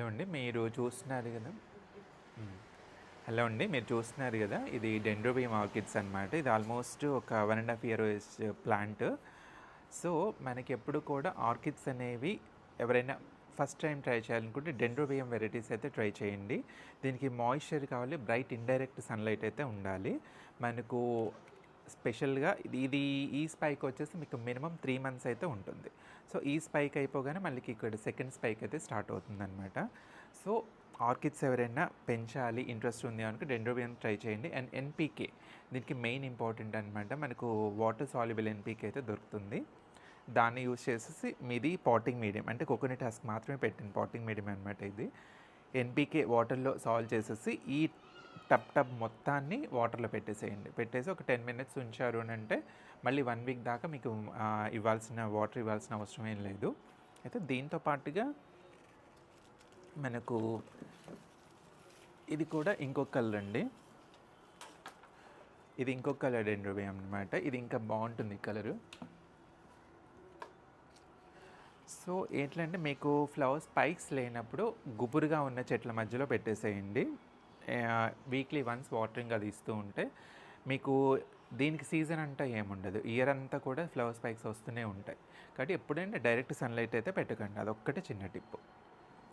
Hello అండి. మీరు చూస్తున్నారు గదా! హ్మ్. హలో అండి. మీరు చూస్తున్నారు గదా! ఇది డెండ్రోబియం ఆర్కిడ్స్ అనమాట. ఇది ఆల్మోస్ట్ ఒక 1 ½ ఇయర్ ఏజ్ ప్లాంట్. సో, మనకెప్పుడు కూడా ఆర్కిడ్స్ అనేవి ఎవరైనా ఫస్ట్ టైమ్ ట్రై చేయాలనుకుంటే డెండ్రోబియం వెరైటీస్ అయితే ట్రై చేయండి. దీనికి మాయిశ్చర్ కావాలి, బ్రైట్ ఇండైరెక్ట్ సన్‌లైట్ అయితే ఉండాలి. మనకు స్పెషల్‌గా ఇది ఈ స్పైక్ వచ్చేసి మీకు మినిమమ్ 3 మంత్స్ అయితే ఉంటుంది. సో, ఈ స్పైక్ అయిపోగానే మళ్ళీ ఇక్కడ సెకండ్ స్పైక్ అయితే స్టార్ట్ అవుతుందనమాట. సో, ఆర్కిడ్స్ ఎవరైనా పెంచాలి ఇంట్రెస్ట్ ఉంది అనుకో డెండ్రోబియం ట్రై చేయండి. అండ్ ఎన్‌పీకే దీనికి మెయిన్ ఇంపార్టెంట్ అనమాట. మనకు వాటర్ సాల్యుబుల్ ఎన్‌పీకే అయితే దొరుకుతుంది. దాన్ని యూజ్ చేసేసి మీది పాటింగ్ మీడియం అంటే కోకోనట్ హస్క్ మాత్రమే పెట్టిన పాటింగ్ మీడియం అనమాట ఇది. ఎన్‌పీకే వాటర్‌లో సాల్వ్ చేసేసి ఈ టబ్ మొత్తాన్ని వాటర్‌లో పెట్టేసేయండి. పెట్టేసి ఒక 10 మినిట్స్ ఉంచారు అనంటే మళ్ళీ 1 వీక్ దాకా మీకు వాటర్ ఇవ్వాల్సిన అవసరం ఏం లేదు. అయితే దీంతో పాటుగా మనకు ఇది కూడా ఇంకొక కలర్ అండి. ఇది ఇంకొక కలర్ డెండ్రోబియం అనమాట. ఇది ఇంకా బాగుంటుంది ఈ కలరు. సో, ఎట్లంటే మీకు ఫ్లవర్ స్పైక్స్ లేనప్పుడు గుబురుగా ఉన్న చెట్ల మధ్యలో పెట్టేసేయండి. వీక్లీ వన్స్ వాటరింగ్ అది ఇస్తూ ఉంటే మీకు దీనికి సీజన్ అంతా ఏముండదు. ఇయర్ అంతా కూడా ఫ్లవర్ స్పైక్స్ వస్తూనే ఉంటాయి. కాబట్టి ఎప్పుడైనా డైరెక్ట్ సన్‌లైట్ అయితే పెట్టకండి. అదొక్కటే చిన్న టిప్పు.